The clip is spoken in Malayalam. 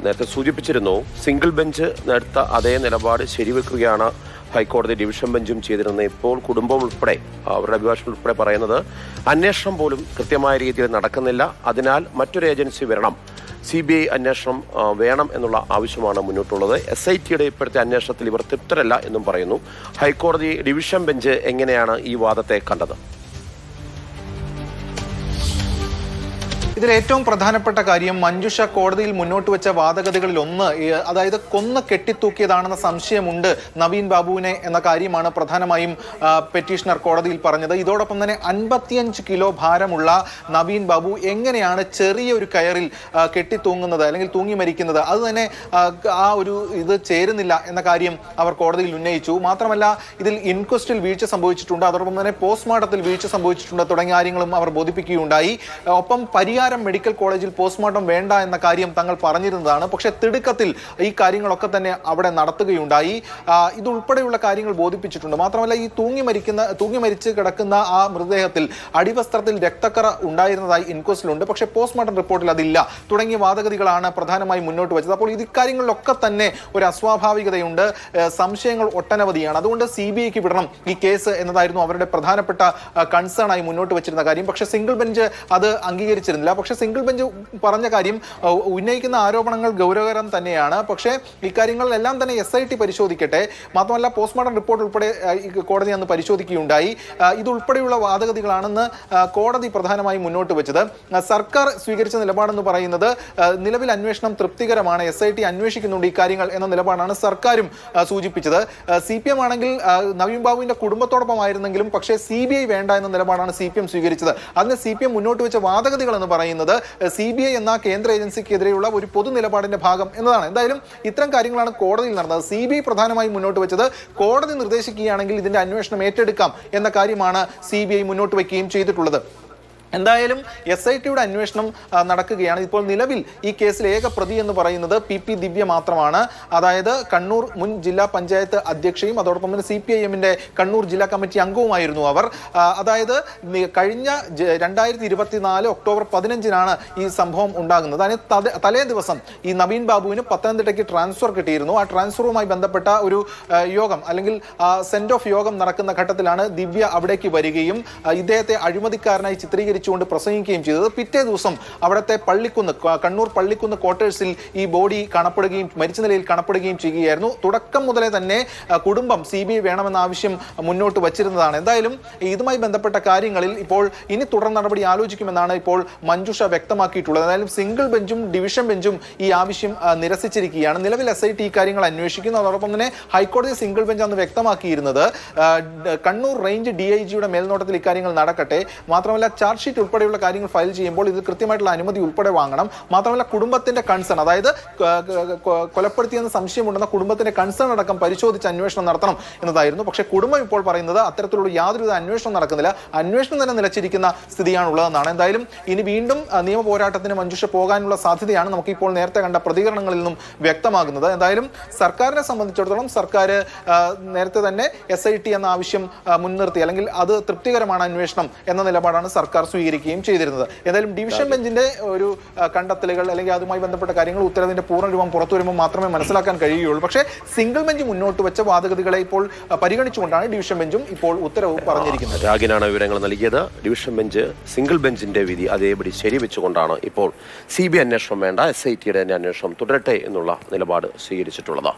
നേരത്തെ സൂചിപ്പിച്ചിരുന്നു. സിംഗിൾ ബെഞ്ച് എടുത്ത അതേ നിലപാട് ശരിവെക്കുകയാണ് ഹൈക്കോടതി ഡിവിഷൻ ബെഞ്ചും ചെയ്തിരുന്നത്. ഇപ്പോൾ കുടുംബം ഉൾപ്പെടെ അവരുടെ അഭിഭാഷകൻ ഉൾപ്പെടെ പറയുന്നത് അന്വേഷണം പോലും കൃത്യമായ രീതിയിൽ നടക്കുന്നില്ല. അതിനാൽ മറ്റൊരു ഏജൻസി വരണം, CBI അന്വേഷണം വേണം എന്നുള്ള ആവശ്യമാണ് മുന്നോട്ടുള്ളത്. SITയുടെ ഇപ്പോഴത്തെ അന്വേഷണത്തിൽ ഇവർ തൃപ്തരല്ല എന്നും പറയുന്നു. ഹൈക്കോടതി ഡിവിഷൻ ബെഞ്ച് എങ്ങനെയാണ് ഈ വാദത്തെ കണ്ടത്? ഇതിൽ ഏറ്റവും പ്രധാനപ്പെട്ട കാര്യം മഞ്ജുഷ കോടതിയിൽ മുന്നോട്ട് വെച്ച വാദഗതികളിൽ ഒന്ന്, അതായത് കൊന്ന് കെട്ടിത്തൂക്കിയതാണെന്ന സംശയമുണ്ട് നവീൻ ബാബുവിനെ എന്ന കാര്യമാണ് പ്രധാനമായും പെറ്റീഷണർ കോടതിയിൽ പറഞ്ഞത്. ഇതോടൊപ്പം തന്നെ 55 കിലോ ഭാരമുള്ള നവീൻ ബാബു എങ്ങനെയാണ് ചെറിയൊരു കയറിൽ കെട്ടിത്തൂങ്ങുന്നത് അല്ലെങ്കിൽ തൂങ്ങി മരിക്കുന്നത്, അത് തന്നെ ഇത് ചേരുന്നില്ല എന്ന കാര്യം അവർ കോടതിയിൽ ഉന്നയിച്ചു. മാത്രമല്ല ഇതിൽ ഇൻക്വസ്റ്റിൽ വീഴ്ച സംഭവിച്ചിട്ടുണ്ട്, അതോടൊപ്പം തന്നെ പോസ്റ്റ്മോർട്ടത്തിൽ വീഴ്ച സംഭവിച്ചിട്ടുണ്ട് തുടങ്ങിയ കാര്യങ്ങളും അവർ ബോധിപ്പിക്കുകയുണ്ടായി. ഒപ്പം പരിഹാരം മെഡിക്കൽ കോളേജിൽ പോസ്റ്റ്മോർട്ടം വേണ്ട എന്ന കാര്യം തങ്ങൾ പറഞ്ഞിരുന്നതാണ്. പക്ഷെ തിടുക്കത്തിൽ ഈ കാര്യങ്ങളൊക്കെ തന്നെ അവിടെ നടത്തുകയുണ്ടായി. ഇതുൾപ്പെടെയുള്ള കാര്യങ്ങൾ ബോധിപ്പിച്ചിട്ടുണ്ട്. മാത്രമല്ല ഈ തൂങ്ങി മരിച്ച് കിടക്കുന്ന ആ മൃതദേഹത്തിൽ അടിവസ്ത്രത്തിൽ രക്തക്കറ ഉണ്ടായിരുന്നതായി ഇൻക്വസ്റ്റിലുണ്ട്, പക്ഷേ പോസ്റ്റ്മോർട്ടം റിപ്പോർട്ടിൽ അതില്ല തുടങ്ങിയ വാദഗതികളാണ് പ്രധാനമായും മുന്നോട്ട് വെച്ചത്. അപ്പോൾ ഇക്കാര്യങ്ങളിലൊക്കെ തന്നെ ഒരു അസ്വാഭാവികതയുണ്ട്, സംശയങ്ങൾ ഒട്ടനവധിയാണ്. അതുകൊണ്ട് CBIക്ക് വിടണം ഈ കേസ് എന്നതായിരുന്നു അവരുടെ പ്രധാനപ്പെട്ട കൺസേൺ ആയി മുന്നോട്ട് വെച്ചിരുന്ന കാര്യം. പക്ഷേ സിംഗിൾ ബെഞ്ച് അത് അംഗീകരിച്ചിരുന്നില്ല. പക്ഷേ സിംഗിൾ ബെഞ്ച് പറഞ്ഞ കാര്യം, ഉന്നയിക്കുന്ന ആരോപണങ്ങൾ ഗൗരവകരം തന്നെയാണ്, പക്ഷേ ഇക്കാര്യങ്ങളിലെല്ലാം തന്നെ SIT പരിശോധിക്കട്ടെ, മാത്രമല്ല പോസ്റ്റ്മോർട്ടം റിപ്പോർട്ട് ഉൾപ്പെടെ കോടതി അന്ന് പരിശോധിക്കുകയുണ്ടായി. ഇതുൾപ്പെടെയുള്ള വാദഗതികളാണെന്ന് കോടതി പ്രധാനമായും മുന്നോട്ട് വെച്ചത്. സർക്കാർ സ്വീകരിച്ച നിലപാടെന്ന് പറയുന്നത് നിലവിൽ അന്വേഷണം തൃപ്തികരമാണ്, SIT അന്വേഷിക്കുന്നുണ്ട് ഈ കാര്യങ്ങൾ എന്ന നിലപാടാണ് സർക്കാരും സൂചിപ്പിച്ചത്. CPM ആണെങ്കിൽ നവീൻ ബാബുവിന്റെ കുടുംബത്തോടൊപ്പമായിരുന്നെങ്കിലും പക്ഷേ CBI വേണ്ട എന്ന നിലപാടാണ് CPM സ്വീകരിച്ചത്. അതിന് CPM മുന്നോട്ട് വെച്ച വാദഗതികൾ എന്ന് പറയുന്നത് CBI എന്ന കേന്ദ്ര ഏജൻസിക്കെതിരെയുള്ള ഒരു പൊതു നിലപാടിന്റെ ഭാഗം എന്നതാണ്. എന്തായാലും ഇത്തരം കാര്യങ്ങളാണ് കോടതിയിൽ നടന്നത്. CBI പ്രധാനമായും മുന്നോട്ട് വെച്ചത് കോടതി നിർദ്ദേശിക്കുകയാണെങ്കിൽ ഇതിന്റെ അന്വേഷണം ഏറ്റെടുക്കാം എന്ന കാര്യമാണ് CBI മുന്നോട്ട് വയ്ക്കുകയും ചെയ്തിട്ടുള്ളത്. എന്തായാലും SITയുടെ അന്വേഷണം നടക്കുകയാണ്. ഇപ്പോൾ നിലവിൽ ഈ കേസിൽ ഏക പ്രതി എന്ന് പറയുന്നത് PP ദിവ്യ മാത്രമാണ്. അതായത് കണ്ണൂർ മുൻ ജില്ലാ പഞ്ചായത്ത് അധ്യക്ഷയും അതോടൊപ്പം തന്നെ CPIMന്റെ കണ്ണൂർ ജില്ലാ കമ്മിറ്റി അംഗവുമായിരുന്നു അവർ. അതായത് കഴിഞ്ഞ 2024 ഒക്ടോബർ 15-നാണ് ഈ സംഭവം ഉണ്ടാകുന്നത്. അതിന് തലേ ദിവസം ഈ നവീൻ ബാബുവിന് പത്തനംതിട്ടയ്ക്ക് ട്രാൻസ്ഫർ കിട്ടിയിരുന്നു. ആ ട്രാൻസ്ഫറുമായി ബന്ധപ്പെട്ട ഒരു യോഗം അല്ലെങ്കിൽ സെൻഡ് ഓഫ് യോഗം നടക്കുന്ന ഘട്ടത്തിലാണ് ദിവ്യ അവിടേക്ക് വരികയും ഇദ്ദേഹത്തെ അഴിമതിക്കാരനായി ചിത്രീകരിച്ചു കൊണ്ട് പ്രസംഗിക്കുകയും ചെയ്തത്. പിറ്റേ ദിവസം അവിടുത്തെ കണ്ണൂർ പള്ളിക്കുന്ന് ക്വാർട്ടേഴ്സിൽ ഈ ബോഡി കാണപ്പെടുകയും മരിച്ച നിലയിൽ കാണപ്പെടുകയും ചെയ്യുകയായിരുന്നു. തുടക്കം മുതലേ തന്നെ കുടുംബം CBI വേണമെന്ന ആവശ്യം മുന്നോട്ട് വച്ചിരുന്നതാണ്. എന്തായാലും ഇതുമായി ബന്ധപ്പെട്ട കാര്യങ്ങളിൽ ഇപ്പോൾ ഇനി തുടർ നടപടി ആലോചിക്കുമെന്നാണ് ഇപ്പോൾ മഞ്ജുഷ വ്യക്തമാക്കിയിട്ടുള്ളത്. എന്തായാലും സിംഗിൾ ബെഞ്ചും ഡിവിഷൻ ബെഞ്ചും ഈ ആവശ്യം നിരസിച്ചിരിക്കുകയാണ്. നിലവിൽ SIT ഈ കാര്യങ്ങൾ അന്വേഷിക്കുന്നു. അതോടൊപ്പം തന്നെ ഹൈക്കോടതി സിംഗിൾ ബെഞ്ച് അന്ന് വ്യക്തമാക്കിയിരുന്നത് കണ്ണൂർ റേഞ്ച് DIGയുടെ മേൽനോട്ടത്തിൽ ഇക്കാര്യങ്ങൾ നടക്കട്ടെ, മാത്രമല്ല ചാർജ് ഷീറ്റ് ഉൾപ്പെടെയുള്ള കാര്യങ്ങൾ ഫയൽ ചെയ്യുമ്പോൾ ഇത് കൃത്യമായിട്ടുള്ള അനുമതി ഉൾപ്പെടെ വാങ്ങണം. മാത്രമല്ല കുടുംബത്തിന്റെ കൺസേൺ, അതായത് കൊലപ്പെടുത്തിയെന്ന് സംശയമുണ്ടെന്ന കുടുംബത്തിന്റെ കൺസേൺ അടക്കം പരിശോധിച്ച് അന്വേഷണം നടത്തണം എന്നതായിരുന്നു. പക്ഷേ കുടുംബം ഇപ്പോൾ പറയുന്നത് അത്തരത്തിലുള്ള യാതൊരുവിധ അന്വേഷണം നടക്കുന്നില്ല, അന്വേഷണം തന്നെ നിലച്ചിരിക്കുന്ന സ്ഥിതിയാണുള്ളതെന്നാണ്. എന്തായാലും ഇനി വീണ്ടും നിയമ പോരാട്ടത്തിന് മഞ്ജുഷ പോകാനുള്ള സാധ്യതയാണ് നമുക്കിപ്പോൾ നേരത്തെ കണ്ട പ്രതികരണങ്ങളിൽ നിന്നും വ്യക്തമാകുന്നത്. എന്തായാലും സർക്കാരിനെ സംബന്ധിച്ചിടത്തോളം സർക്കാർ നേരത്തെ തന്നെ SIT എന്ന ആവശ്യം മുൻനിർത്തി അല്ലെങ്കിൽ അത് തൃപ്തികരമാണ് അന്വേഷണം എന്ന നിലപാടാണ് സർക്കാർ സ്വീകരിക്കുകയും ചെയ്തിരുന്നത്. ഏതായാലും ഡിവിഷൻ ബെഞ്ചിന്റെ ഒരു കണ്ടെത്തലുകൾ അല്ലെങ്കിൽ അതുമായി ബന്ധപ്പെട്ട കാര്യങ്ങൾ ഉത്തരവിന്റെ പൂർണ്ണരൂപം പുറത്തു വരുമ്പോൾ മാത്രമേ മനസ്സിലാക്കാൻ കഴിയുകയുള്ളൂ. പക്ഷേ സിംഗിൾ ബെഞ്ച് മുന്നോട്ട് വെച്ച വാദഗതികളെ ഇപ്പോൾ പരിഗണിച്ചുകൊണ്ടാണ് ഡിവിഷൻ ബെഞ്ചും ഇപ്പോൾ ഉത്തരവ് പറഞ്ഞിരിക്കുന്നത്. രാഗിനാണ് വിവരങ്ങൾ നൽകിയത്. ഡിവിഷൻ ബെഞ്ച് സിംഗിൾ ബെഞ്ചിന്റെ വിധി അതേപടി ശരിവെച്ചുകൊണ്ടാണ് ഇപ്പോൾ CBI അന്വേഷണം വേണ്ട, SITയുടെ തന്നെ അന്വേഷണം തുടരട്ടെ എന്നുള്ള നിലപാട് സ്വീകരിച്ചിട്ടുള്ളത്.